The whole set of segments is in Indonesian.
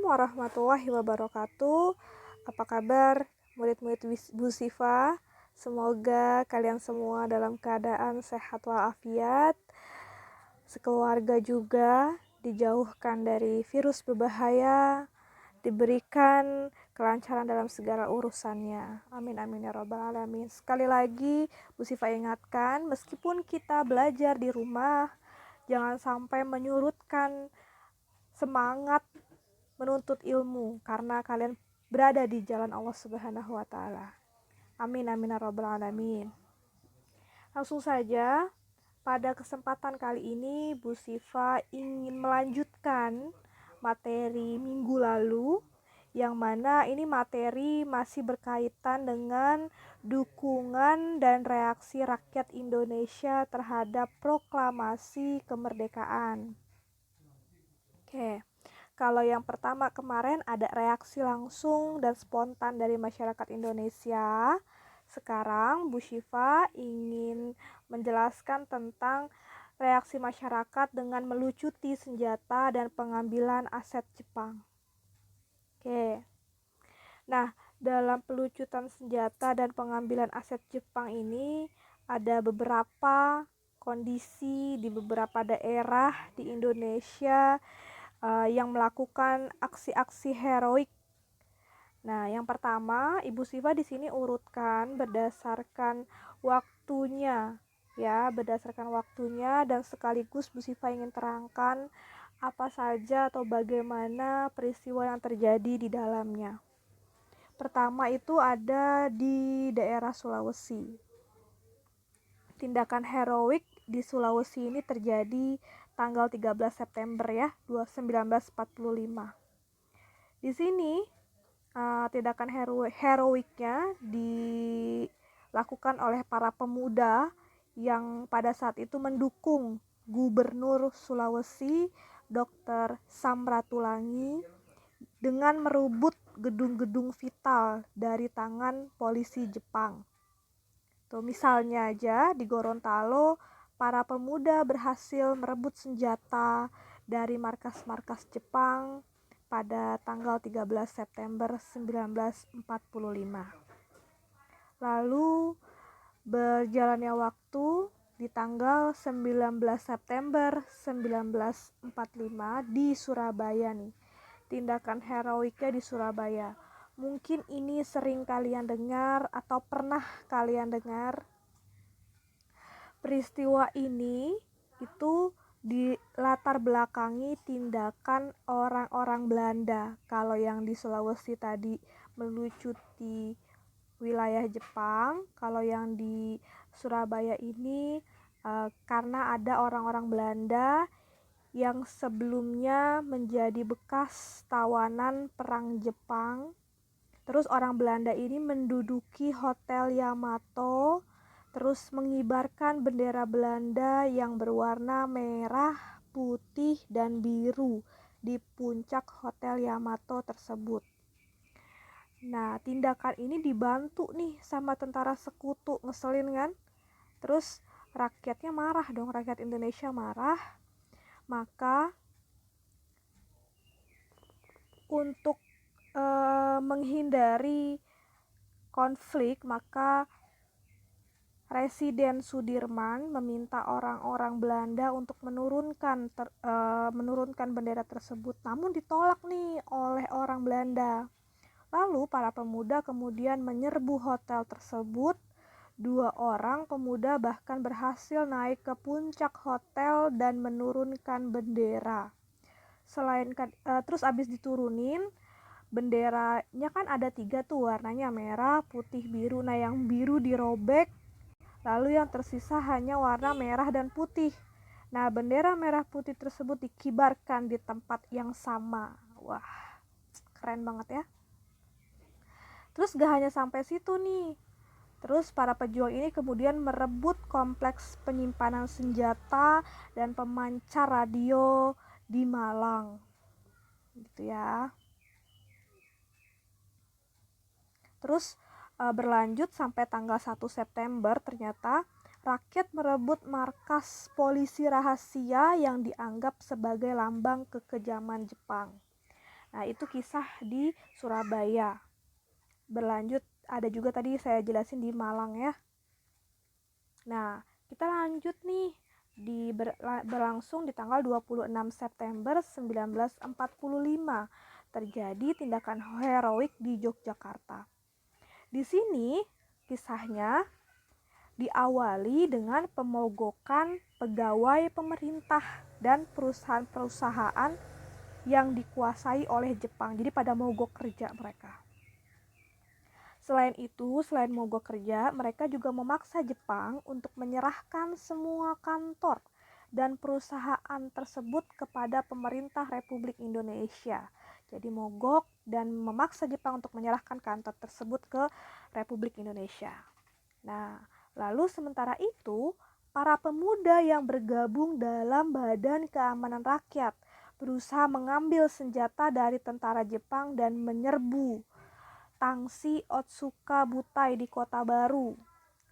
warahmatullahi wabarakatuh. Apa kabar murid-murid Bu Sifa? Semoga kalian semua dalam keadaan sehat walafiat. Sekeluarga juga dijauhkan dari virus berbahaya, diberikan kelancaran dalam segala urusannya. Amin amin ya rabbal alamin. Sekali lagi Bu Sifa ingatkan, meskipun kita belajar di rumah, jangan sampai menyurutkan semangat menuntut ilmu karena kalian berada di jalan Allah Subhanahu wa taala. Amin amin ya rabbal alamin. Langsung saja, pada kesempatan kali ini Bu Sifa ingin melanjutkan materi minggu lalu, yang mana ini materi masih berkaitan dengan dukungan dan reaksi rakyat Indonesia terhadap proklamasi kemerdekaan. Oke. Kalau yang pertama kemarin ada reaksi langsung dan spontan dari masyarakat Indonesia. Sekarang Bu Syifa ingin menjelaskan tentang reaksi masyarakat dengan melucuti senjata dan pengambilan aset Jepang. Oke. Nah, dalam pelucutan senjata dan pengambilan aset Jepang ini ada beberapa kondisi di beberapa daerah di Indonesia yang melakukan aksi-aksi heroik. Nah, yang pertama, Ibu Siva di sini urutkan berdasarkan waktunya, berdasarkan waktunya, dan sekaligus Bu Siva ingin terangkan apa saja atau bagaimana peristiwa yang terjadi di dalamnya. Pertama itu ada di daerah Sulawesi. Tindakan heroik di Sulawesi ini terjadi tanggal 13 September 1945. Di sini tindakan heroiknya dilakukan oleh para pemuda yang pada saat itu mendukung Gubernur Sulawesi Dr. Samratulangi dengan merebut gedung-gedung vital dari tangan polisi Jepang. Tuh, misalnya aja di Gorontalo, para pemuda berhasil merebut senjata dari markas-markas Jepang pada tanggal 13 September 1945. Lalu berjalannya waktu, di tanggal 19 September 1945 di Surabaya nih. Tindakan heroiknya di Surabaya. Mungkin ini sering kalian dengar atau pernah kalian dengar. Peristiwa ini itu dilatar belakangi tindakan orang-orang Belanda. Kalau yang di Sulawesi tadi melucuti wilayah Jepang, kalau yang di Surabaya ini karena ada orang-orang Belanda yang sebelumnya menjadi bekas tawanan perang Jepang. Terus orang Belanda ini menduduki Hotel Yamato, terus mengibarkan bendera Belanda yang berwarna merah, putih, dan biru di puncak Hotel Yamato tersebut. Nah, tindakan ini dibantu nih sama tentara sekutu, ngeselin kan? Terus rakyatnya marah dong, rakyat Indonesia marah. Maka untuk menghindari konflik, maka Presiden Sudirman meminta orang-orang Belanda untuk menurunkan bendera tersebut, namun ditolak nih oleh orang Belanda. Lalu para pemuda kemudian menyerbu hotel tersebut. 2 orang pemuda bahkan berhasil naik ke puncak hotel dan menurunkan bendera. Terus abis diturunin, benderanya kan ada 3 tuh, warnanya merah, putih, biru. Nah, yang biru dirobek, lalu yang tersisa hanya warna merah dan putih. Nah, bendera merah putih tersebut dikibarkan di tempat yang sama. Wah, keren banget ya. Terus gak hanya sampai situ nih. Terus para pejuang ini kemudian merebut kompleks penyimpanan senjata dan pemancar radio di Malang. Gitu ya. Terus berlanjut sampai tanggal 1 September, ternyata rakyat merebut markas polisi rahasia yang dianggap sebagai lambang kekejaman Jepang. Nah, itu kisah di Surabaya. Berlanjut, ada juga tadi saya jelasin di Malang ya. Nah, kita lanjut nih berlangsung di tanggal 26 September 1945 terjadi tindakan heroik di Yogyakarta. Di sini kisahnya diawali dengan pemogokan pegawai pemerintah dan perusahaan-perusahaan yang dikuasai oleh Jepang. Jadi pada mogok kerja mereka. Selain itu, selain mogok kerja, mereka juga memaksa Jepang untuk menyerahkan semua kantor dan perusahaan tersebut kepada pemerintah Republik Indonesia. Jadi mogok dan memaksa Jepang untuk menyerahkan kantor tersebut ke Republik Indonesia. Nah, lalu sementara itu, para pemuda yang bergabung dalam Badan Keamanan Rakyat berusaha mengambil senjata dari tentara Jepang dan menyerbu Tangsi Otsuka Butai di Kota Baru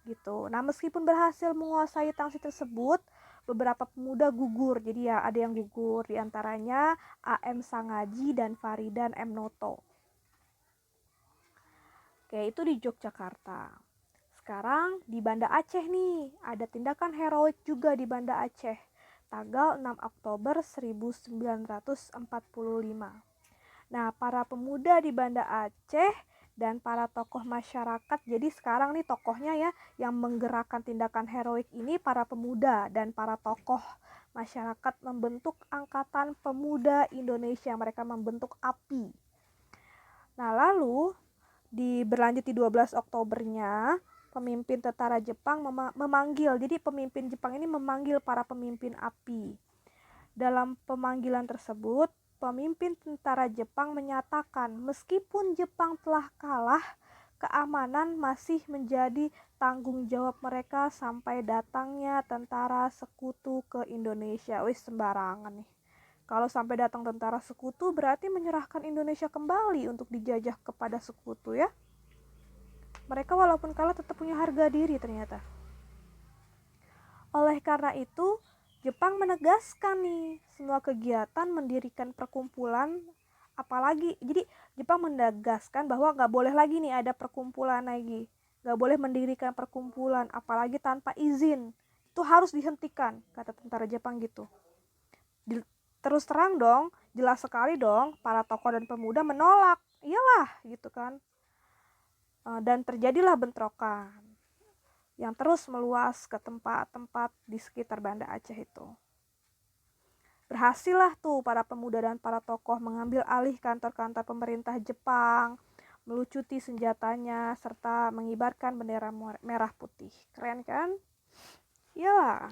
gitu. Nah, meskipun berhasil menguasai Tangsi tersebut, beberapa pemuda gugur. Jadi ya ada yang gugur, diantaranya A.M. Sangaji dan Faridan M. Noto. Oke, itu di Yogyakarta. Sekarang di Banda Aceh nih, ada tindakan heroik juga di Banda Aceh, tanggal 6 Oktober 1945. Nah, para pemuda di Banda Aceh dan para tokoh masyarakat, jadi sekarang nih tokohnya ya yang menggerakkan tindakan heroik ini para pemuda dan para tokoh masyarakat membentuk Angkatan Pemuda Indonesia. Mereka membentuk API. Nah, lalu berlanjut di 12 Oktobernya pemimpin tentara Jepang memanggil, jadi pemimpin Jepang ini memanggil para pemimpin API. Dalam pemanggilan tersebut, pemimpin tentara Jepang menyatakan meskipun Jepang telah kalah, keamanan masih menjadi tanggung jawab mereka sampai datangnya tentara sekutu ke Indonesia. Wih, sembarangan nih. Kalau sampai datang tentara sekutu berarti menyerahkan Indonesia kembali untuk dijajah kepada sekutu ya. Mereka walaupun kalah tetap punya harga diri ternyata. Oleh karena itu, Jepang menegaskan nih semua kegiatan mendirikan perkumpulan, apalagi jadi Jepang menegaskan bahwa nggak boleh lagi nih ada perkumpulan lagi, nggak boleh mendirikan perkumpulan apalagi tanpa izin, itu harus dihentikan, kata tentara Jepang gitu. Terus terang dong, jelas sekali dong para tokoh dan pemuda menolak, iyalah gitu kan. Dan terjadilah bentrokan yang terus meluas ke tempat-tempat di sekitar Banda Aceh itu. Berhasillah tuh para pemuda dan para tokoh mengambil alih kantor-kantor pemerintah Jepang, melucuti senjatanya, serta mengibarkan bendera merah putih. Keren kan? Ya,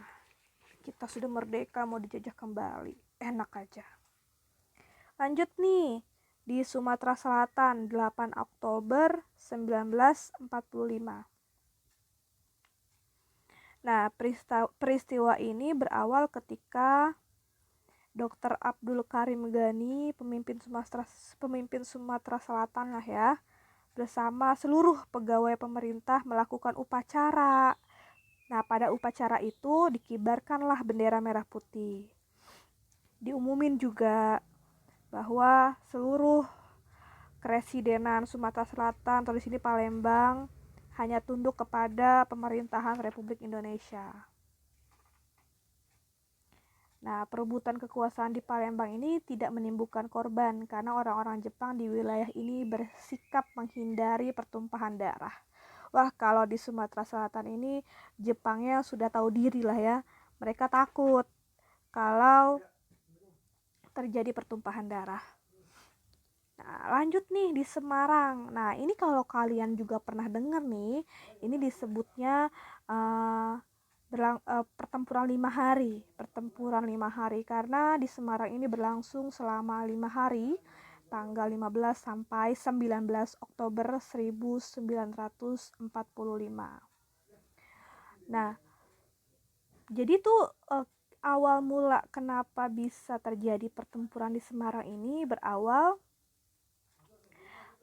kita sudah merdeka, mau dijajah kembali. Enak aja. Lanjut nih, di Sumatera Selatan, 8 Oktober 1945. Nah, peristiwa ini berawal ketika Dr. Abdul Karim Ghani, pemimpin Sumatera Selatan lah ya, bersama seluruh pegawai pemerintah melakukan upacara. Nah, pada upacara itu dikibarkanlah bendera merah putih. Diumumin juga bahwa seluruh Keresidenan Sumatera Selatan atau di sini Palembang hanya tunduk kepada pemerintahan Republik Indonesia. Nah, perebutan kekuasaan di Palembang ini tidak menimbulkan korban karena orang-orang Jepang di wilayah ini bersikap menghindari pertumpahan darah. Wah, kalau di Sumatera Selatan ini Jepangnya sudah tahu diri lah ya. Mereka takut kalau terjadi pertumpahan darah. Nah, lanjut nih di Semarang. Nah, ini kalau kalian juga pernah dengar nih, ini disebutnya pertempuran 5 hari. Pertempuran 5 hari karena di Semarang ini berlangsung selama 5 hari, tanggal 15 sampai 19 Oktober 1945. Nah, jadi tuh awal mula kenapa bisa terjadi pertempuran di Semarang ini berawal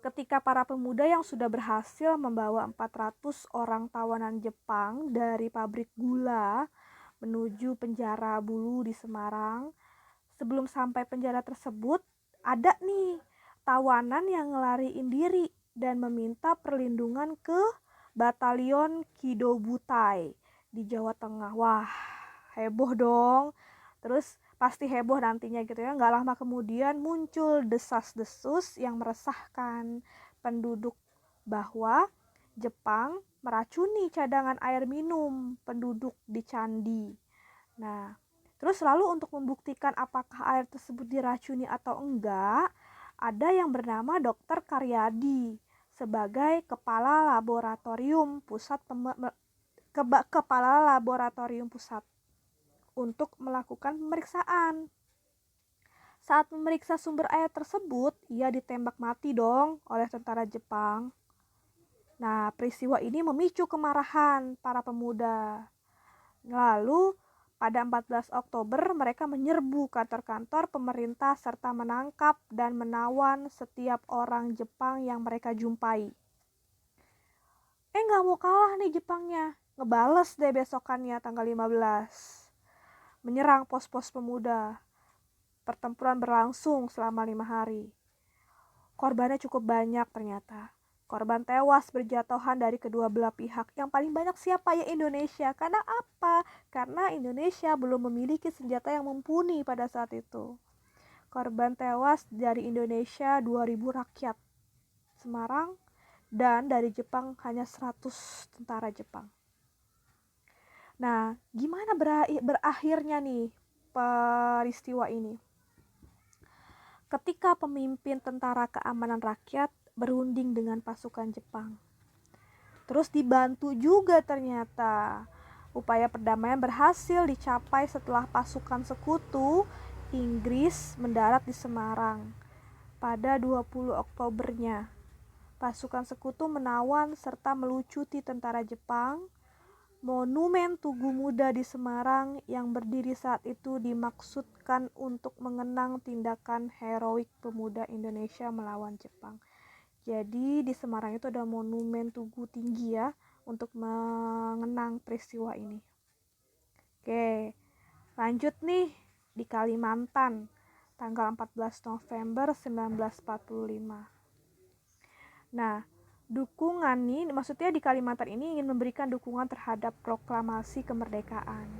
ketika para pemuda yang sudah berhasil membawa 400 orang tawanan Jepang dari pabrik gula menuju penjara Bulu di Semarang. Sebelum sampai penjara tersebut, ada nih tawanan yang ngelariin diri dan meminta perlindungan ke Batalion Kidobutai di Jawa Tengah. Wah, heboh dong. Terus pasti heboh nantinya gitu ya. Nggak lama kemudian muncul desas-desus yang meresahkan penduduk bahwa Jepang meracuni cadangan air minum penduduk di candi. Nah, terus lalu untuk membuktikan apakah air tersebut diracuni atau enggak, ada yang bernama Dr. Karyadi sebagai kepala laboratorium pusat untuk melakukan pemeriksaan. Saat memeriksa sumber air tersebut, ia ditembak mati dong oleh tentara Jepang. Nah, peristiwa ini memicu kemarahan para pemuda. Lalu, pada 14 Oktober, mereka menyerbu kantor-kantor pemerintah serta menangkap dan menawan setiap orang Jepang yang mereka jumpai. Nggak mau kalah nih Jepangnya. Ngebales deh besokannya tanggal 15. Menyerang pos-pos pemuda. Pertempuran berlangsung selama 5 hari. Korbannya cukup banyak ternyata. Korban tewas berjatuhan dari kedua belah pihak. Yang paling banyak siapa? Ya Indonesia. Karena apa? Karena Indonesia belum memiliki senjata yang mumpuni pada saat itu. Korban tewas dari Indonesia 2.000 rakyat Semarang, dan dari Jepang hanya 100 tentara Jepang. Nah, gimana berakhirnya nih peristiwa ini? Ketika pemimpin tentara keamanan rakyat berunding dengan pasukan Jepang. Terus dibantu juga ternyata. Upaya perdamaian berhasil dicapai setelah pasukan sekutu Inggris mendarat di Semarang pada 20 Oktobernya. Pasukan sekutu menawan serta melucuti tentara Jepang. Monumen Tugu Muda di Semarang yang berdiri saat itu dimaksudkan untuk mengenang tindakan heroik pemuda Indonesia melawan Jepang. Jadi di Semarang itu ada monumen Tugu tinggi ya untuk mengenang peristiwa ini. Oke, lanjut nih di Kalimantan tanggal 14 November 1945. Nah, dukungan nih, maksudnya di Kalimantan ini ingin memberikan dukungan terhadap proklamasi kemerdekaan.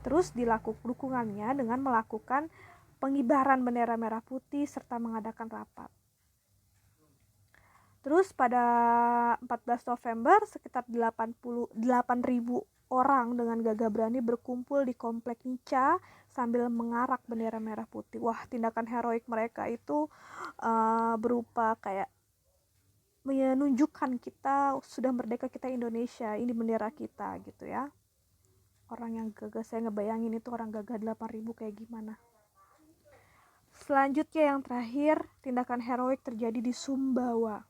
Terus dukungannya dengan melakukan pengibaran bendera merah putih serta mengadakan rapat. Terus pada 14 November sekitar 88.000 orang dengan gagah berani berkumpul di Komplek Nica sambil mengarak bendera merah putih. Wah, tindakan heroik mereka itu berupa kayak menunjukkan kita sudah merdeka, kita Indonesia, ini bendera kita gitu ya. Orang yang gagah, saya ngebayangin itu orang gagah 8.000 kayak gimana. Selanjutnya yang terakhir, tindakan heroik terjadi di Sumbawa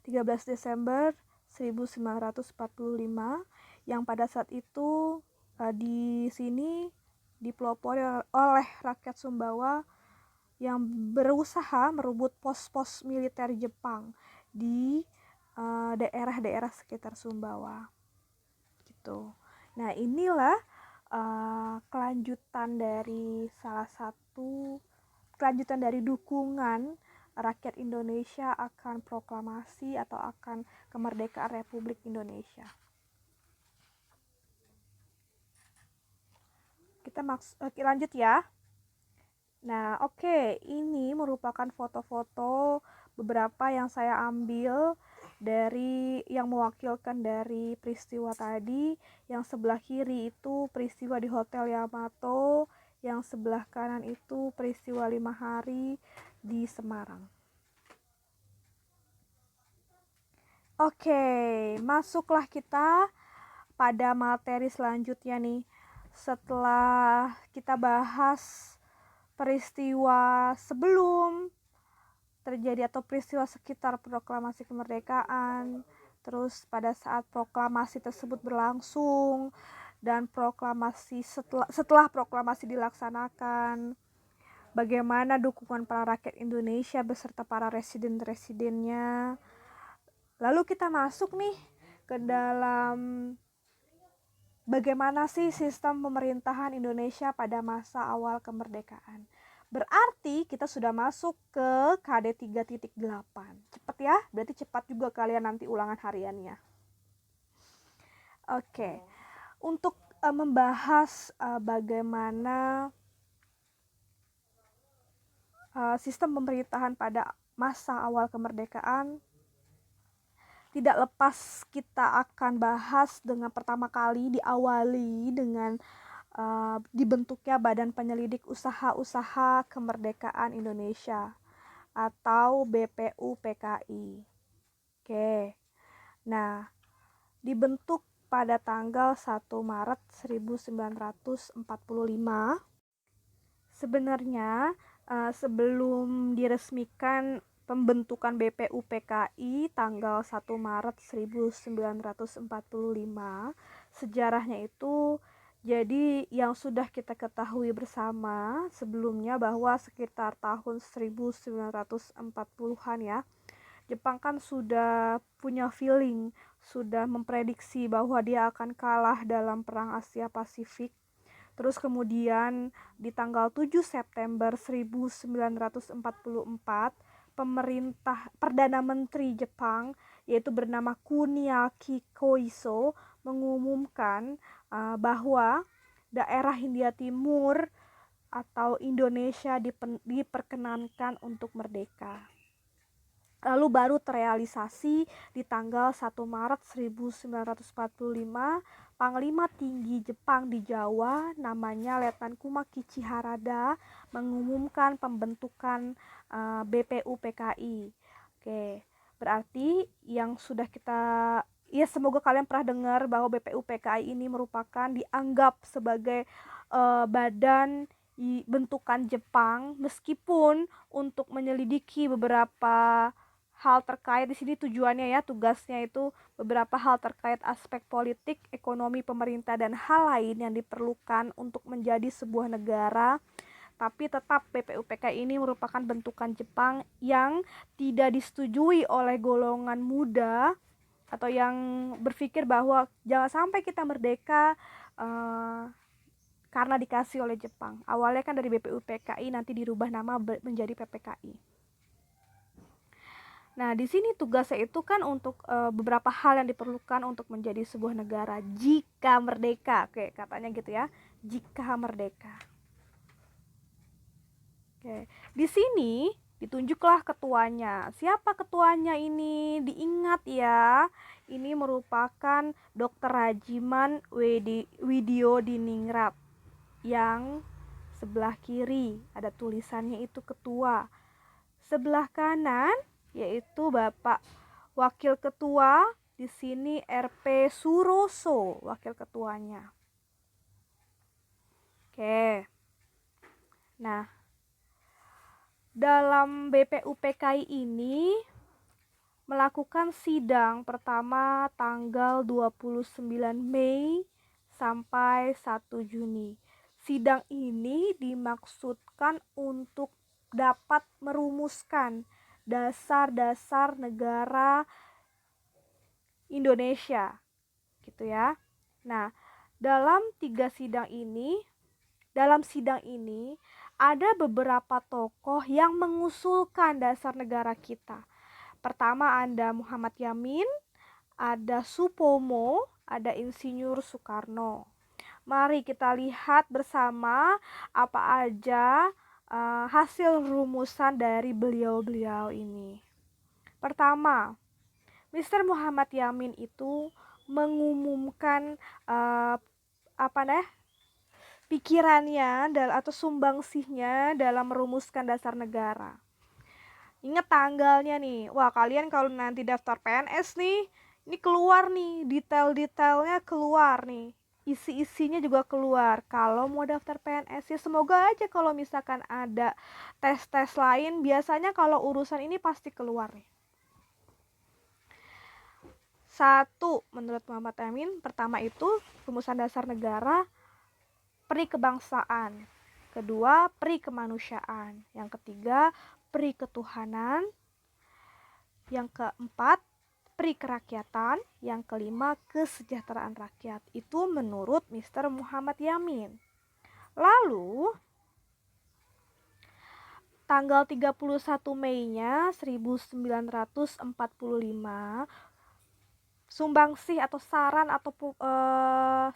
13 Desember 1945 yang pada saat itu di sini dipelopori oleh rakyat Sumbawa yang berusaha merebut pos-pos militer Jepang di daerah-daerah sekitar Sumbawa gitu. Nah, inilah kelanjutan dari dukungan rakyat Indonesia akan proklamasi atau akan kemerdekaan Republik Indonesia. Kita lanjut ya. Nah, oke, ini merupakan foto-foto beberapa yang saya ambil dari yang mewakilkan dari peristiwa tadi. Yang sebelah kiri itu peristiwa di Hotel Yamato, yang sebelah kanan itu peristiwa 5 hari di Semarang. Oke, masuklah kita pada materi selanjutnya nih. Setelah kita bahas peristiwa sebelum terjadi atau peristiwa sekitar proklamasi kemerdekaan, terus pada saat proklamasi tersebut berlangsung dan proklamasi setelah proklamasi dilaksanakan, bagaimana dukungan para rakyat Indonesia beserta para residen-residennya. Lalu kita masuk nih ke dalam bagaimana sih sistem pemerintahan Indonesia pada masa awal kemerdekaan. Berarti kita sudah masuk ke KD 3.8. Cepat ya, berarti cepat juga kalian nanti ulangan hariannya. Oke. Untuk membahas bagaimana sistem pemerintahan pada masa awal kemerdekaan, tidak lepas kita akan bahas dengan pertama kali diawali dengan dibentuknya Badan Penyelidik Usaha-Usaha Kemerdekaan Indonesia atau BPUPKI. Oke. Nah, dibentuk pada tanggal 1 Maret 1945. Sebenarnya sebelum diresmikan pembentukan BPUPKI tanggal 1 Maret 1945, sejarahnya itu jadi yang sudah kita ketahui bersama sebelumnya bahwa sekitar tahun 1940-an ya, Jepang kan sudah punya feeling, sudah memprediksi bahwa dia akan kalah dalam Perang Asia Pasifik. Terus kemudian di tanggal 7 September 1944, Perdana Menteri Jepang yaitu bernama Kuniaki Koiso mengumumkan bahwa daerah Hindia Timur atau Indonesia diperkenankan untuk merdeka. Lalu baru terrealisasi di tanggal 1 Maret 1945, Panglima Tinggi Jepang di Jawa namanya Letnan Kumakichi Harada mengumumkan pembentukan BPUPKI. Oke, berarti yang sudah kita semoga kalian pernah dengar bahwa BPUPKI ini merupakan dianggap sebagai badan bentukan Jepang, meskipun untuk menyelidiki beberapa hal terkait di sini tujuannya ya, tugasnya itu beberapa hal terkait aspek politik, ekonomi, pemerintah dan hal lain yang diperlukan untuk menjadi sebuah negara. Tapi tetap BPUPKI ini merupakan bentukan Jepang yang tidak disetujui oleh golongan muda atau yang berpikir bahwa jangan sampai kita merdeka karena dikasih oleh Jepang. Awalnya kan dari BPUPKI nanti dirubah nama menjadi PPKI. Nah, di sini tugasnya itu kan untuk beberapa hal yang diperlukan untuk menjadi sebuah negara jika merdeka. Oke, katanya gitu ya. Jika merdeka. Oke. Di sini ditunjuklah ketuanya. Siapa ketuanya ini? Diingat ya. Ini merupakan Dr. Rajiman Widyodiningrat yang sebelah kiri ada tulisannya itu ketua. Sebelah kanan yaitu Bapak Wakil Ketua, di sini RP Suroso wakil ketuanya. Oke. Nah, dalam BPUPKI ini melakukan sidang pertama tanggal 29 Mei sampai 1 Juni. Sidang ini dimaksudkan untuk dapat merumuskan dasar-dasar negara Indonesia gitu ya. Nah, dalam sidang ini ada beberapa tokoh yang mengusulkan dasar negara kita. Pertama ada Muhammad Yamin, ada Supomo, ada Insinyur Soekarno. Mari kita lihat bersama apa aja hasil rumusan dari beliau-beliau ini. Pertama, Mr. Muhammad Yamin itu mengumumkan pikirannya atau sumbangsihnya dalam merumuskan dasar negara. Ingat tanggalnya nih. Wah, kalian kalau nanti daftar PNS nih, ini keluar nih, detail-detailnya keluar nih. Isi-isinya juga keluar. Kalau mau daftar PNS ya semoga aja kalau misalkan ada tes-tes lain, biasanya kalau urusan ini pasti keluar nih. Satu, menurut Muhammad Yamin, pertama itu rumusan dasar negara, peri kebangsaan. Kedua, peri kemanusiaan. Yang ketiga, peri ketuhanan. Yang keempat, peri kerakyatan. Yang kelima, kesejahteraan rakyat. Itu menurut Mr. Muhammad Yamin. Lalu tanggal 31 Mei-nya 1945, sumbangsih atau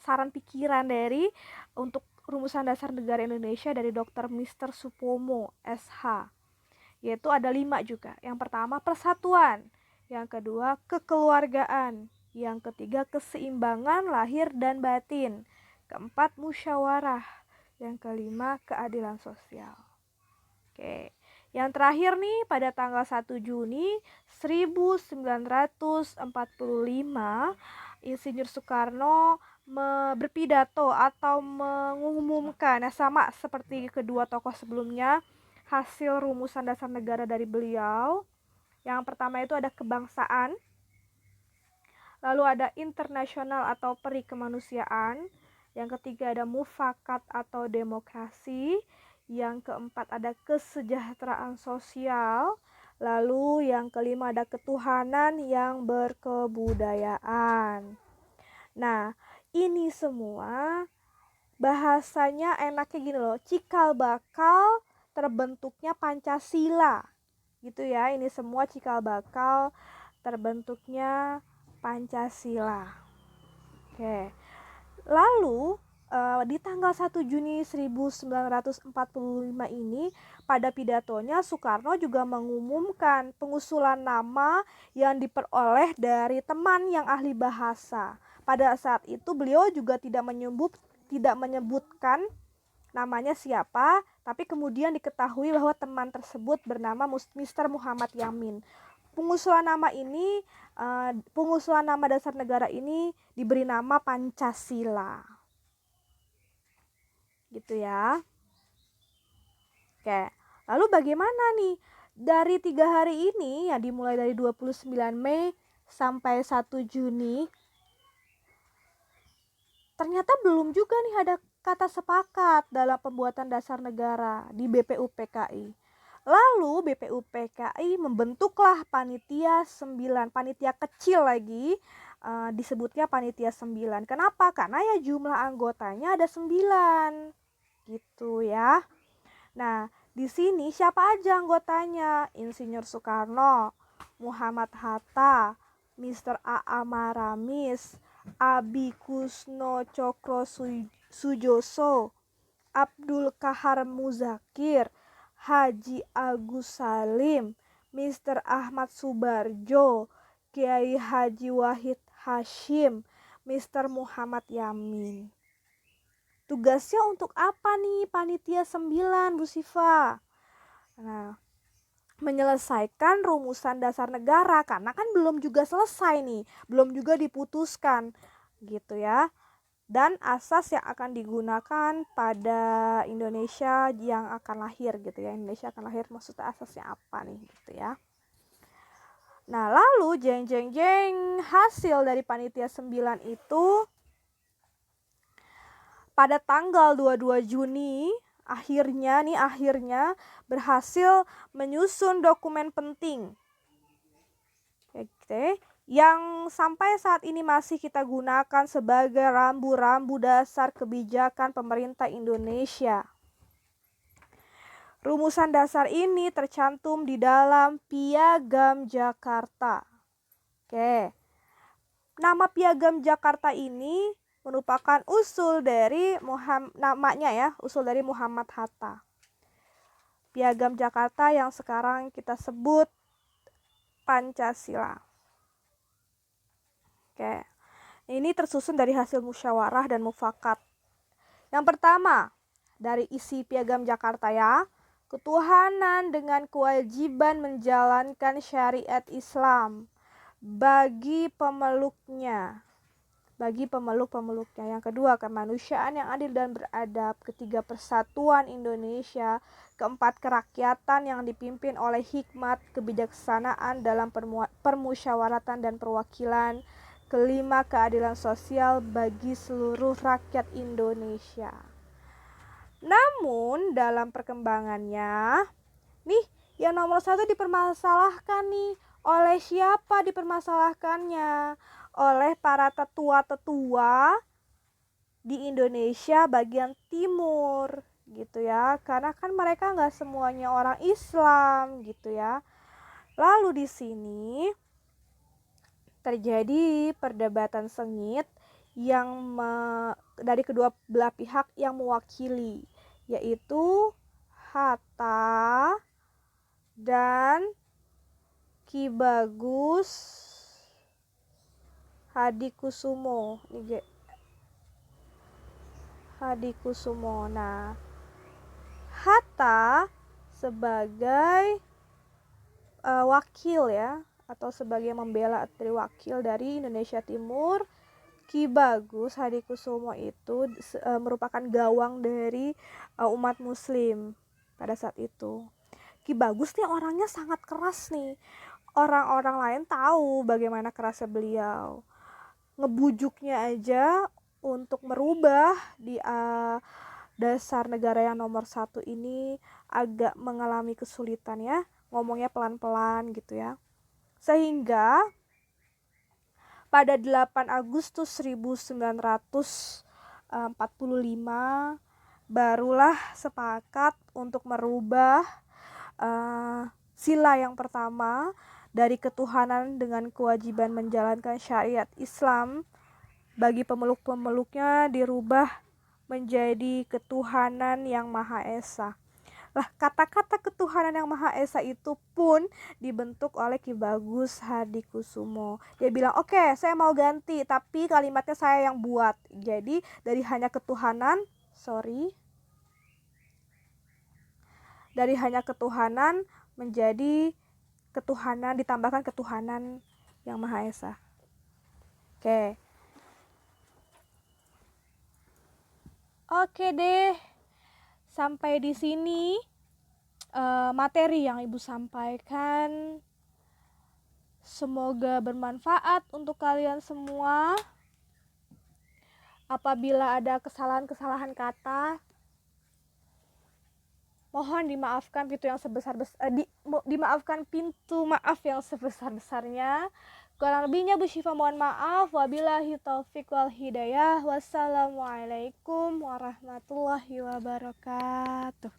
saran pikiran dari untuk rumusan dasar negara Indonesia dari Dr. Mr. Supomo SH, yaitu ada 5 juga. Yang pertama persatuan, yang kedua kekeluargaan, yang ketiga keseimbangan lahir dan batin, keempat musyawarah, yang kelima keadilan sosial. Oke. Yang terakhir nih, pada tanggal 1 Juni 1945, Insinyur Soekarno berpidato atau mengumumkan, sama seperti kedua tokoh sebelumnya, hasil rumusan dasar negara dari beliau. Yang pertama itu ada kebangsaan, lalu ada internasional atau peri kemanusiaan, yang ketiga ada mufakat atau demokrasi, yang keempat ada kesejahteraan sosial, lalu yang kelima ada ketuhanan yang berkebudayaan. Nah, ini semua bahasanya enaknya gini loh, cikal bakal terbentuknya Pancasila gitu ya. Ini semua cikal bakal terbentuknya Pancasila. Oke. Lalu di tanggal 1 Juni 1945 ini, pada pidatonya Soekarno juga mengumumkan pengusulan nama yang diperoleh dari teman yang ahli bahasa. Pada saat itu beliau juga tidak menyebutkan namanya siapa, tapi kemudian diketahui bahwa teman tersebut bernama Mr. Muhammad Yamin. Pengusulan nama dasar negara ini diberi nama Pancasila. Gitu ya. Oke, lalu bagaimana nih? Dari 3 hari ini, ya dimulai dari 29 Mei sampai 1 Juni, ternyata belum juga nih ada kata sepakat dalam pembuatan dasar negara di BPUPKI. Lalu BPUPKI membentuklah panitia 9, panitia kecil lagi, disebutnya panitia 9. Kenapa? Karena ya jumlah anggotanya ada 9. Gitu ya. Nah, di sini siapa aja anggotanya? Insinyur Soekarno, Muhammad Hatta, Mr. A.A. Maramis, Abi Kusno Cokro Sujoso, Abdul Kahar Muzakir, Haji Agus Salim, Mr. Ahmad Subarjo, Kiai Haji Wahid Hashim, Mr. Muhammad Yamin. Tugasnya untuk apa nih panitia 9, Bu Siva? Nah, menyelesaikan rumusan dasar negara, karena kan belum juga selesai nih, belum juga diputuskan gitu ya. Dan asas yang akan digunakan pada Indonesia yang akan lahir gitu ya. Indonesia akan lahir, maksudnya asasnya apa nih gitu ya. Nah, lalu hasil dari panitia 9 itu pada tanggal 22 Juni akhirnya berhasil menyusun dokumen penting. Oke, yang sampai saat ini masih kita gunakan sebagai rambu-rambu dasar kebijakan pemerintah Indonesia. Rumusan dasar ini tercantum di dalam Piagam Jakarta. Oke. Nama Piagam Jakarta ini merupakan usul dari Muhammad Hatta. Piagam Jakarta yang sekarang kita sebut Pancasila. Oke. Ini tersusun dari hasil musyawarah dan mufakat. Yang pertama, dari isi Piagam Jakarta ya, ketuhanan dengan kewajiban menjalankan syariat Islam bagi pemeluknya. Yang kedua, kemanusiaan yang adil dan beradab. Ketiga, persatuan Indonesia. Keempat, kerakyatan yang dipimpin oleh hikmat kebijaksanaan dalam permusyawaratan dan perwakilan. Kelima, keadilan sosial bagi seluruh rakyat Indonesia. Namun dalam perkembangannya, nih yang nomor 1 dipermasalahkan nih. Oleh siapa dipermasalahkannya? Oleh para tetua-tetua di Indonesia bagian timur gitu ya, karena kan mereka nggak semuanya orang Islam gitu ya. Lalu di sini terjadi perdebatan sengit yang dari kedua belah pihak yang mewakili, yaitu Hatta dan Ki Bagus Hadikusumo. Nah, Hatta sebagai wakil ya, atau sebagai membela dari wakil dari Indonesia Timur. Ki Bagus Hadikusumo itu merupakan gawang dari umat Muslim pada saat itu. Ki Bagus nih orangnya sangat keras nih. Orang-orang lain tahu bagaimana kerasnya beliau. Ngebujuknya aja untuk merubah di dasar negara yang nomor 1 ini agak mengalami kesulitan ya. Ngomongnya pelan-pelan gitu ya. Sehingga pada 8 Agustus 1945 barulah sepakat untuk merubah sila yang pertama dari ketuhanan dengan kewajiban menjalankan syariat Islam bagi pemeluk-pemeluknya dirubah menjadi ketuhanan yang Maha Esa. Lah, kata-kata ketuhanan yang Maha Esa itu pun dibentuk oleh Ki Bagus Hadikusumo. Dia bilang, oke, saya mau ganti, tapi kalimatnya saya yang buat. Jadi dari hanya ketuhanan menjadi ketuhanan, ditambahkan ketuhanan yang Maha Esa. Oke deh, sampai di sini materi yang Ibu sampaikan. Semoga bermanfaat untuk kalian semua. Apabila ada kesalahan-kesalahan kata, mohon dimaafkan pintu maaf yang sebesar-besarnya. Kurang lebihnya Bu Syifa mohon maaf. Wabillahi taufiq wal hidayah. Wassalamualaikum warahmatullahi wabarakatuh.